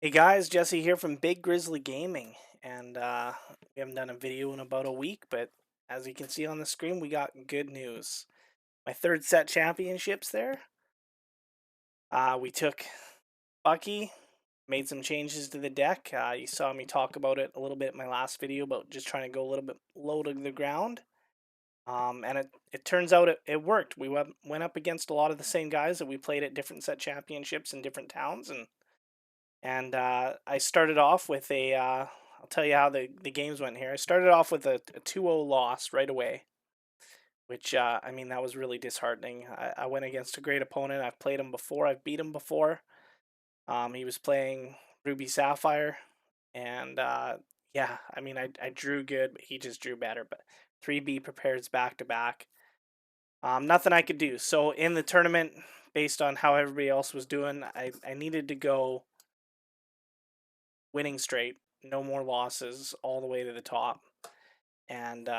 Hey guys, Jesse here from Big Grizzly Gaming, and we haven't done a video in about a week, but as you can see on the screen, we got good news. My third set championships there. We took Bucky, made some changes to the deck. You saw me talk about it a little bit in my last video about just trying to go a little bit low to the ground. And it turns out it worked. We went up against a lot of the same guys that we played at different set championships in different towns, and I started off with a. I'll tell you how the games went here. I started off with a 2-0 loss right away, which I mean that was really disheartening. I went against a great opponent. I've played him before. I've beat him before. He was playing Ruby Sapphire, and yeah, I mean I drew good, but he just drew better. But 3B prepares back to back. Nothing I could do. So in the tournament, based on how everybody else was doing, I needed to go winning straight, no more losses, all the way to the top. And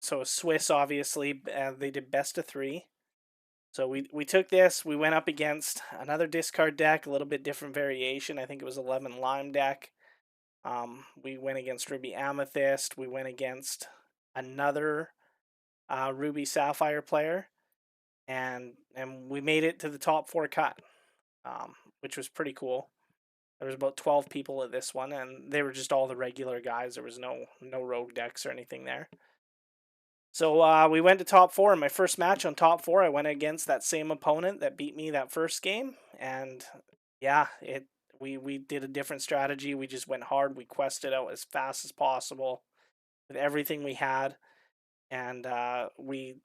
so Swiss, obviously, they did best of three. So we took this. We went up against another discard deck, a little bit different variation. I think it was 11 Lime deck. We went against Ruby Amethyst. We went against another Ruby Sapphire player, and we made it to the top four cut, which was pretty cool. There was about 12 people at this one, and they were just all the regular guys. There was no rogue decks or anything there. So we went to top four. In my first match on top four, I went against that same opponent that beat me that first game, and yeah, we did a different strategy. We just went hard. We quested out as fast as possible with everything we had, and we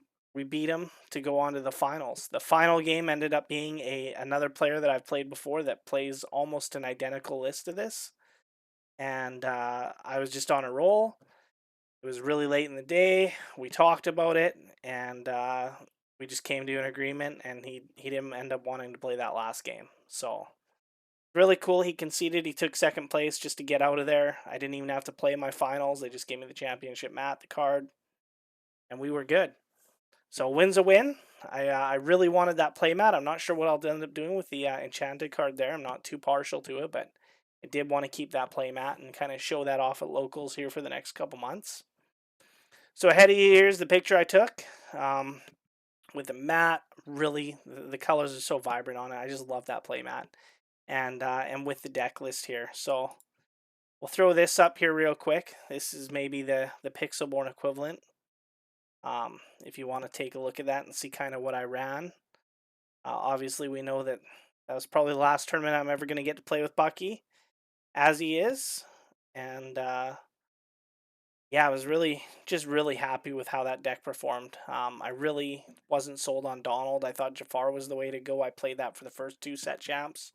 beat him to go on to the finals. The final game ended up being another player that I've played before that plays almost an identical list to this, and I was just on a roll. It was really late in the day. We talked about it, and we just came to an agreement. And he didn't end up wanting to play that last game. So really cool. He conceded. He took second place just to get out of there. I didn't even have to play my finals. They just gave me the championship mat, the card, and we were good. So win's a win. I really wanted that playmat. I'm not sure what I'll end up doing with the enchanted card there. I'm not too partial to it, but I did want to keep that playmat and kind of show that off at locals here for the next couple months. So ahead of you, here's the picture I took with the mat. Really, the colors are so vibrant on it. I just love that playmat, and with the deck list here. So we'll throw this up here real quick. This is maybe the Pixelborn equivalent. If you want to take a look at that and see kind of what I ran. Obviously, we know that that was probably the last tournament I'm ever going to get to play with Bucky, as he is, and yeah, I was really happy with how that deck performed. I really wasn't sold on Donald. I thought Jafar was the way to go. I played that for the first two set champs,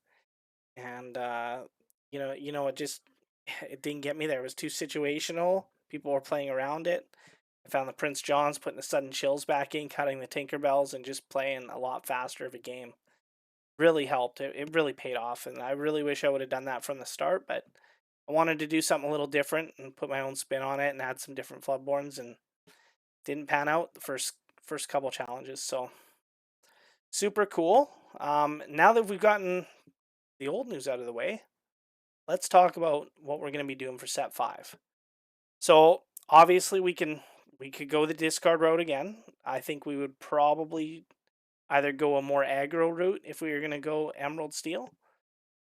and it just it didn't get me there. It was too situational. People were playing around it. I found the Prince Johns putting the sudden chills back in, cutting the Tinkerbells, and just playing a lot faster of a game. Really helped. It really paid off, and I really wish I would have done that from the start, but I wanted to do something a little different and put my own spin on it and add some different floodborns, and didn't pan out the first couple challenges. So super cool. Now that we've gotten the old news out of the way, let's talk about what we're going to be doing for set 5. So obviously we could go the discard route again. I think we would probably either go a more aggro route if we were going to go Emerald Steel,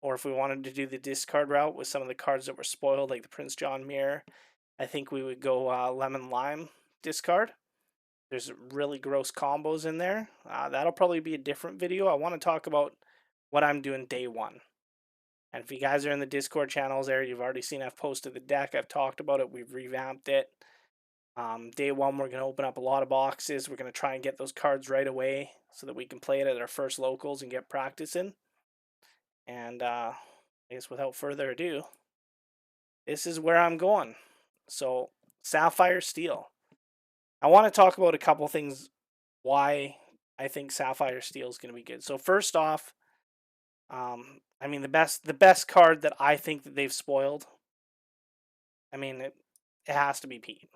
or if we wanted to do the discard route with some of the cards that were spoiled, like the Prince John Mirror. I think we would go Lemon Lime discard. There's really gross combos in there. That'll probably be a different video. I want to talk about what I'm doing day one. And if you guys are in the Discord channels there, you've already seen I've posted the deck. I've talked about it. We've revamped it. Day one, we're going to open up a lot of boxes. We're going to try and get those cards right away so that we can play it at our first locals and get practice in. And I guess without further ado, this is where I'm going. So, Sapphire Steel. I want to talk about a couple things why I think Sapphire Steel is going to be good. So first off, I mean the best card that I think that they've spoiled. I mean it has to be Pete.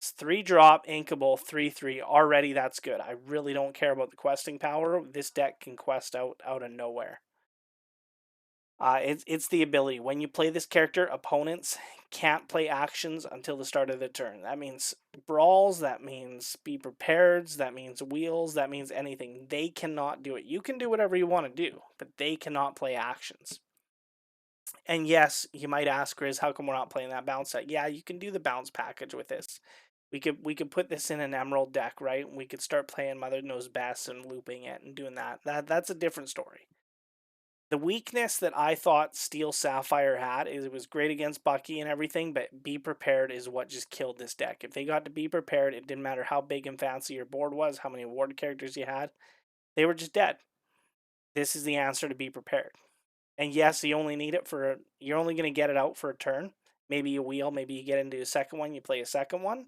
It's 3-drop, inkable, 3/3. Already that's good. I really don't care about the questing power. This deck can quest out of nowhere. It's the ability. When you play this character, opponents can't play actions until the start of the turn. That means brawls, that means be prepared, that means wheels, that means anything. They cannot do it. You can do whatever you want to do, but they cannot play actions. And yes, you might ask, Grizz, how come we're not playing that bounce set? Yeah, you can do the bounce package with this. We could put this in an emerald deck, right? We could start playing Mother Knows Best and looping it and doing that. That's a different story. The weakness that I thought Steel Sapphire had is it was great against Bucky and everything, but Be Prepared is what just killed this deck. If they got to Be Prepared, it didn't matter how big and fancy your board was, how many award characters you had, they were just dead. This is the answer to Be Prepared. And yes, you only need it for, you're only going to get it out for a turn. Maybe you wheel, maybe you get into a second one, you play a second one.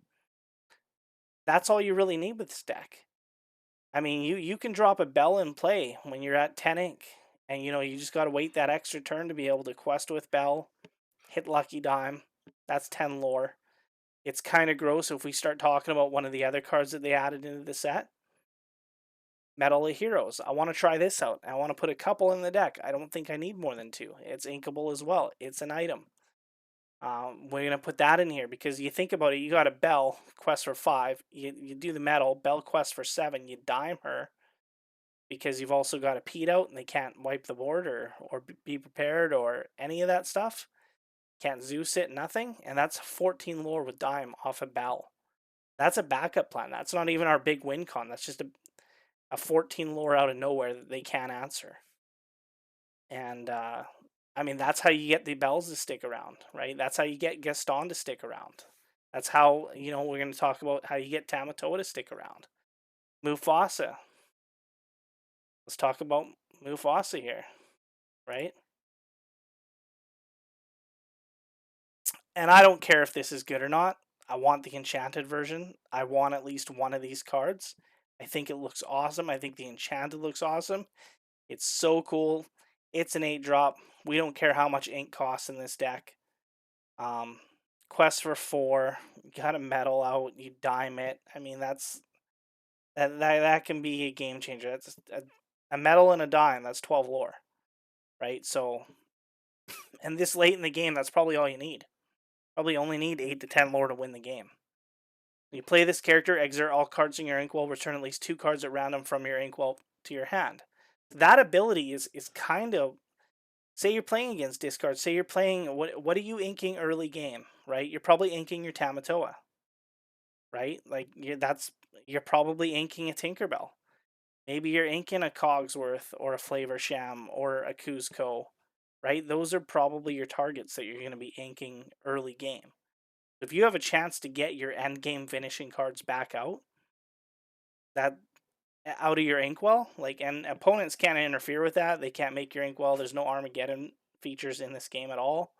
That's all you really need with this deck. I mean, you can drop a Bell in play when you're at 10 ink. And you just got to wait that extra turn to be able to quest with Bell, hit Lucky Dime. That's 10 lore. It's kind of gross if we start talking about one of the other cards that they added into the set. Medal of Heroes. I want to try this out. I want to put a couple in the deck. I don't think I need more than 2. It's inkable as well. It's an item. We're going to put that in here because you think about it. You got a Bell, quest for 5. You do the medal, Bell quest for 7. You dime her because you've also got a Pete out and they can't wipe the board or be prepared or any of that stuff. Can't Zeus it, nothing. And that's 14 lore with dime off a Bell. That's a backup plan. That's not even our big win con. That's just a 14 lore out of nowhere that they can't answer. And I mean, that's how you get the Bells to stick around, right? That's how you get Gaston to stick around. That's how, we're going to talk about how you get Tamatoa to stick around. Mufasa. Let's talk about Mufasa here, right? And I don't care if this is good or not. I want the enchanted version. I want at least one of these cards. I think it looks awesome. I think the enchanted looks awesome. It's so cool. It's an 8-drop. We don't care how much ink costs in this deck. Quest for 4. You got a medal out. You dime it. I mean, that can be a game changer. That's a medal and a dime. That's 12 lore, right? So, and this late in the game, that's probably all you need. Probably only need 8 to 10 lore to win the game. You play this character, exert all cards in your inkwell, return at least 2 cards at random from your inkwell to your hand. That ability is kind of, say you're playing against discards. Say you're playing, what are you inking early game, right? You're probably inking your Tamatoa, right? Like you're probably inking a Tinkerbell. Maybe you're inking a Cogsworth or a Flavor Sham or a Cusco, right? Those are probably your targets that you're going to be inking early game. If you have a chance to get your end game finishing cards back that out of your inkwell, and opponents can't interfere with that. They can't make your inkwell. There's no Armageddon features in this game at all.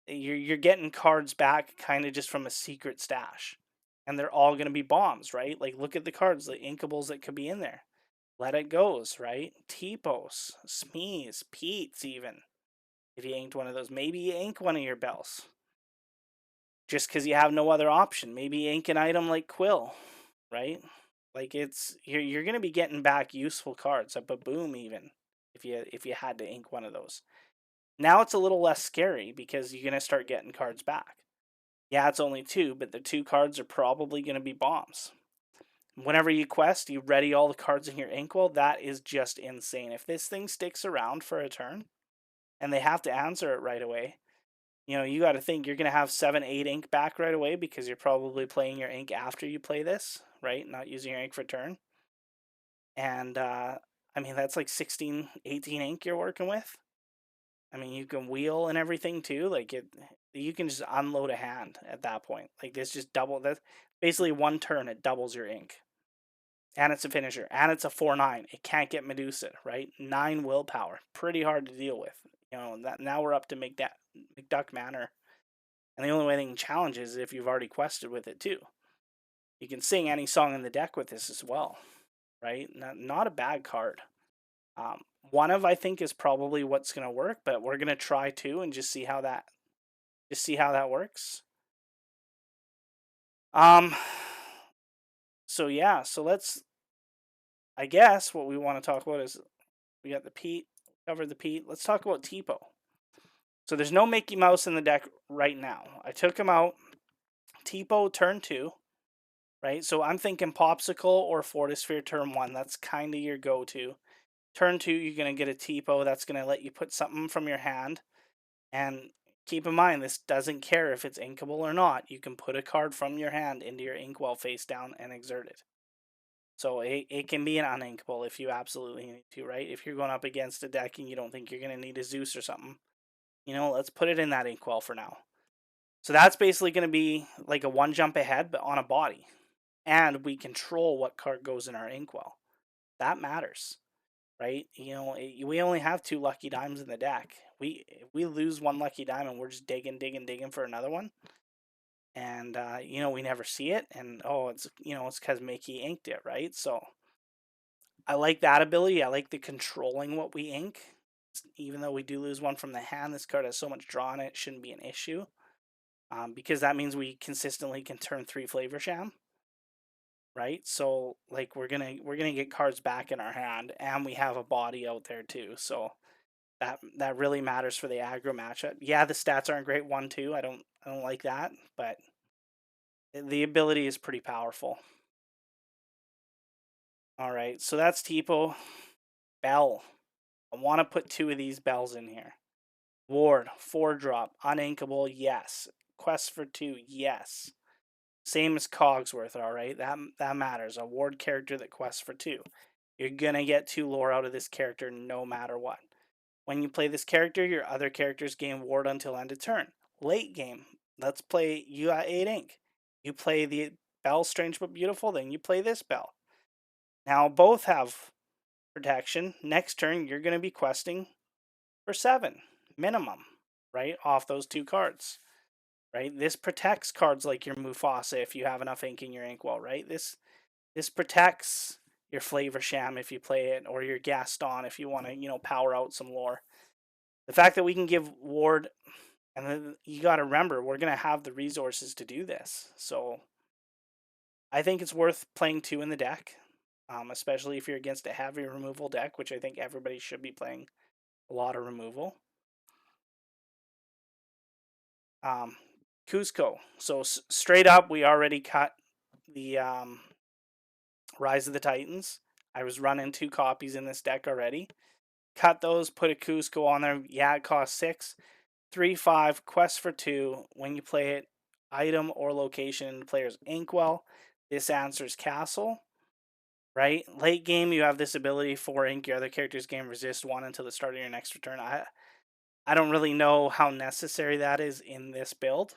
You're getting cards back kind of just from a secret stash, and they're all going to be bombs, right? Like look at the cards, the inkables that could be in there. Let It Goes, right? T-Pos, Smees, Pete's even. If you inked one of those, maybe you ink one of your bells. Just because you have no other option. Maybe you ink an item like Quill, right? Like you're gonna be getting back useful cards, a Baboom even, if you had to ink one of those. Now it's a little less scary because you're gonna start getting cards back. Yeah, it's only 2, but the 2 cards are probably gonna be bombs. Whenever you quest, you ready all the cards in your inkwell. That is just insane. If this thing sticks around for a turn, and they have to answer it right away, you got to think you're going to have 7, 8 ink back right away because you're probably playing your ink after you play this, right? Not using your ink for turn. And I mean, that's like 16, 18 ink you're working with. I mean, you can wheel and everything too. You can just unload a hand at that point. Like this just that's basically one turn, it doubles your ink. And it's a finisher. And it's a 4/9. It can't get Medusa, right? 9 willpower. Pretty hard to deal with. Now we're up to McDuck Manor. And the only way they can challenge is if you've already quested with it too. You can sing any song in the deck with this as well, right? Not a bad card. One of I think is probably what's going to work, but we're going to try 2 and just see how that works. So yeah, so let's, I guess what we want to talk about is we got the Pete, covered the Pete. Let's talk about Tipo. So there's no Mickey Mouse in the deck right now. I took him out. Tipo turn 2, right? So I'm thinking Popsicle or Fortisphere turn 1. That's kind of your go-to. Turn 2, you're going to get a Tipo. That's going to let you put something from your hand. And keep in mind, this doesn't care if it's inkable or not. You can put a card from your hand into your inkwell face down and exert it. So it can be an uninkable if you absolutely need to, right? If you're going up against a deck and you don't think you're going to need a Zeus or something, let's put it in that inkwell for now. So that's basically going to be like a one jump ahead, but on a body. And we control what card goes in our inkwell. That matters, right? We only have 2 lucky dimes in the deck. If we lose 1 lucky diamond, we're just digging for another one. And, we never see it. And, it's because Mickey inked it, right? So I like that ability. I like the controlling what we ink. Even though we do lose 1 from the hand, this card has so much draw on it, it shouldn't be an issue. Because that means we consistently can turn 3 Flavor Sham, right? So like we're gonna get cards back in our hand, and we have a body out there too. So that really matters for the aggro matchup. Yeah, the stats aren't great 1-2. I don't like that, but the ability is pretty powerful. All right, so that's Tipo. Bell. I want to put 2 of these bells in here. Ward, 4-drop, uninkable, yes. Quest for 2, yes. Same as Cogsworth, all right? That matters. A ward character that quests for 2. You're going to get 2 lore out of this character no matter what. When you play this character, your other characters gain ward until end of turn. Late game, let's play, you got 8 ink. You play the Bell Strange but Beautiful, then you play this Bell. Now both have protection. Next turn, you're going to be questing for 7 minimum, right? Off those 2 cards. Right? This protects cards like your Mufasa if you have enough ink in your inkwell, right? This protects your Flavor Sham if you play it, or your Gaston if you want to, power out some lore. The fact that we can give ward, and then you got to remember, we're going to have the resources to do this. So I think it's worth playing 2 in the deck, especially if you're against a heavy removal deck, which I think everybody should be playing a lot of removal. Cusco. So straight up, we already cut the Rise of the Titans. I was running 2 copies in this deck already. Cut those, put a Cusco on there. Yeah, it costs 6. 3/5, quest for 2. When you play it, item or location in the player's inkwell. This answers castle. Right? Late game, you have this ability for ink. Your other character's game resist 1 until the start of your next return. I don't really know how necessary that is in this build.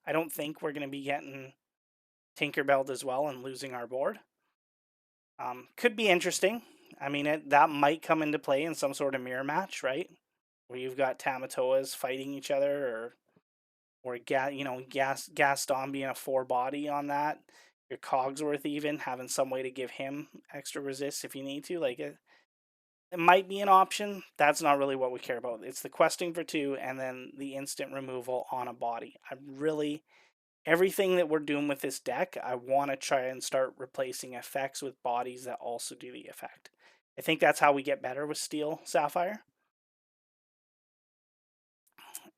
I don't think we're going to be getting Tinkerbell as well and losing our board. Could be interesting. I mean, that might come into play in some sort of mirror match, right? Where you've got Tamatoas fighting each other, or Gaston being a 4 body on that. Your Cogsworth even having some way to give him extra resist if you need to. Like it might be an option. That's not really what we care about. It's the questing for 2 and then the instant removal on a body. Everything that we're doing with this deck, I want to try and start replacing effects with bodies that also do the effect. I think that's how we get better with Steel Sapphire.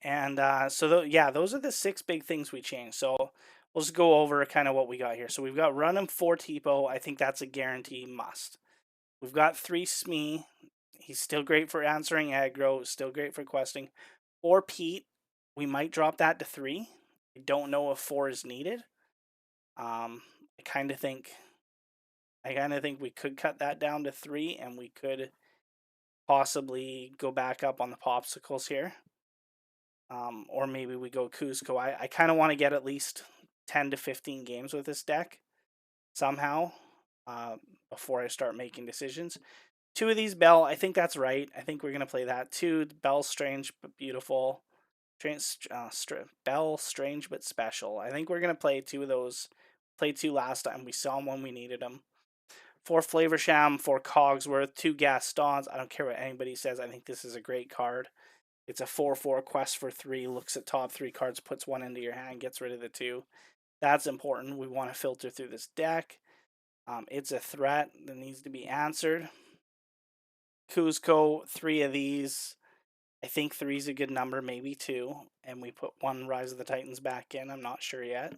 And those are the 6 big things we changed. So we'll just go over kind of what we got here. So we've got run him 4 Tipo. I think that's a guarantee must. We've got 3 Smee. He's still great for answering aggro, still great for questing. 4 Pete. We might drop that to 3. I don't know if 4 is needed. I kind of think we could cut that down to 3, and we could possibly go back up on the popsicles here. Or maybe we go Cusco. I kind of want to get at least 10 to 15 games with this deck somehow before I start making decisions. 2 of these Bell, I think that's right. I think we're going to play that. 2 Bell Strange but Beautiful. Bell Strange but Special. I think we're going to play 2 of those. Played 2 last time. We saw them when we needed them. 4 Flavor Sham, 4 Cogsworth, 2 Gastons. I don't care what anybody says. I think this is a great card. It's a 4/4 quest for 3. Looks at top 3 cards, puts 1 into your hand, gets rid of the 2. That's important. We want to filter through this deck. It's a threat that needs to be answered. Kuzco, 3 of these. I think 3 is a good number, maybe 2. And we put 1 Rise of the Titans back in. I'm not sure yet.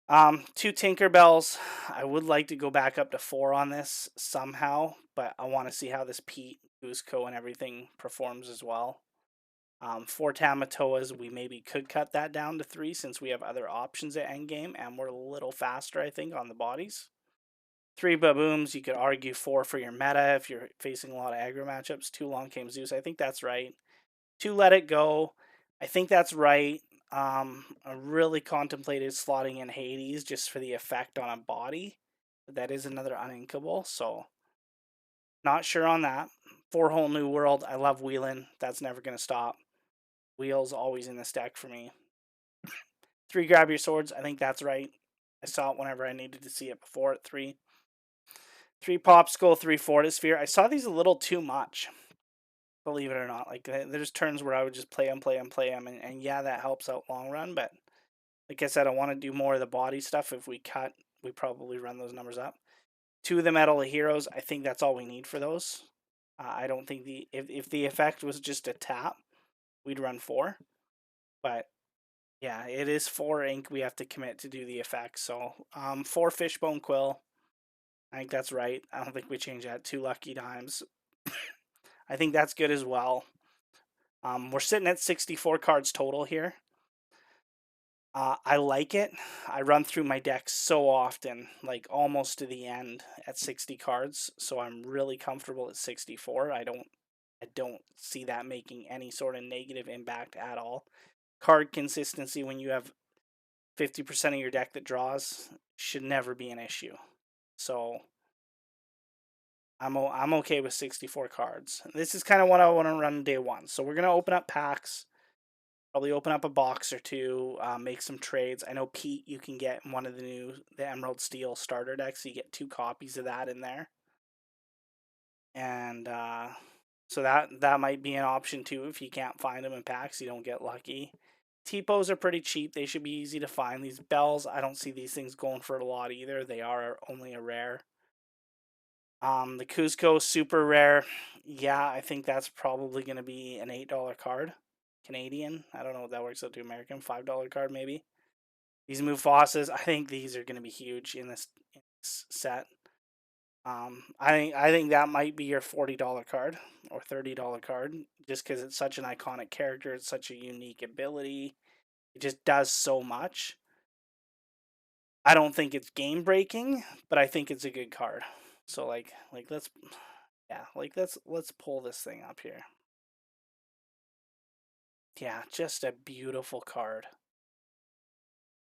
2 Tinkerbells. I would like to go back up to 4 on this somehow, but I want to see how this Pete, Kuzco, and everything performs as well. 4 Tamatoas, we maybe could cut that down to 3 since we have other options at endgame, and we're a little faster, I think, on the bodies. 3 Babooms, you could argue 4 for your meta if you're facing a lot of aggro matchups. 2 Long Came Zeus, I think that's right. 2 Let It Go, I think that's right. I really contemplated slotting in Hades just for the effect on a body. But that is another uninkable, so not sure on that. 4 Whole New World, I love Wheelin'. That's never going to stop. Wheel's always in this deck for me. 3 Grab Your Swords, I think that's right. I saw it whenever I needed to see it before at 3. 3 Popsicle, 3 Fortisphere. I saw these a little too much, believe it or not. Like, there's turns where I would just play them, and yeah, that helps out long run, but like I said, I want to do more of the body stuff. If we cut, we probably run those numbers up. 2 of the Medal of Heroes, I think that's all we need for those. I don't think if the effect was just a tap, we'd run 4. But yeah, it is 4 ink we have to commit to do the effect. So 4 Fishbone Quill. I think that's right. I don't think we change that. 2 Lucky Dimes. I think that's good as well. We're sitting at 64 cards total here. I like it. I run through my deck so often, like almost to the end at 60 cards, so I'm really comfortable at 64. I don't see that making any sort of negative impact at all. Card consistency when you have 50% of your deck that draws should never be an issue. So I'm okay with 64 cards. This is kind of what I want to run day 1. So we're gonna open up packs. Probably open up a box or 2, make some trades. I know Pete, you can get one of the Emerald Steel starter decks. So you get 2 copies of that in there, and so that might be an option too if you can't find them in packs. You don't get lucky. T-pos are pretty cheap. They should be easy to find. These bells, I don't see these things going for a lot either. They are only a rare. The Cuzco super rare. Yeah, I think that's probably going to be an $8 card. Canadian. I don't know what that works out to American. $5 card maybe. These Mufasa's, I think these are going to be huge in this set. I think that might be your $40 card or $30 card, just because it's such an iconic character. It's such a unique ability. It just does so much. I don't think it's game breaking, but I think it's a good card. So let's let's pull this thing up here. Yeah, just a beautiful card.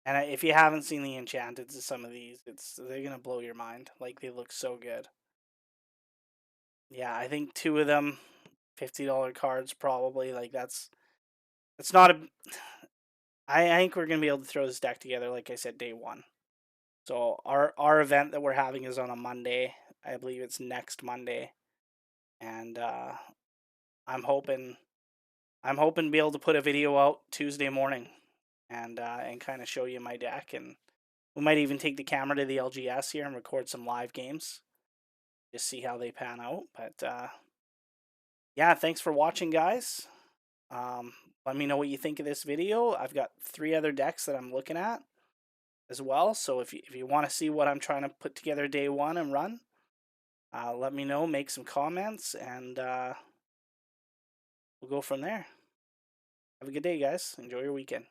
And if you haven't seen the enchanted to some of these, they're gonna blow your mind. Like, they look so good. Yeah, I think 2 of them, $50 cards probably. Like, that's not a. I think we're gonna be able to throw this deck together. Like I said, day 1. So our event that we're having is on a Monday. I believe it's next Monday, and I'm hoping to be able to put a video out Tuesday morning, and kind of show you my deck, and we might even take the camera to the LGS here and record some live games, just see how they pan out. But yeah, thanks for watching, guys. Let me know what you think of this video. I've got 3 other decks that I'm looking at as well. So if you want to see what I'm trying to put together day 1 and run, let me know. Make some comments, and we'll go from there. Have a good day, guys. Enjoy your weekend.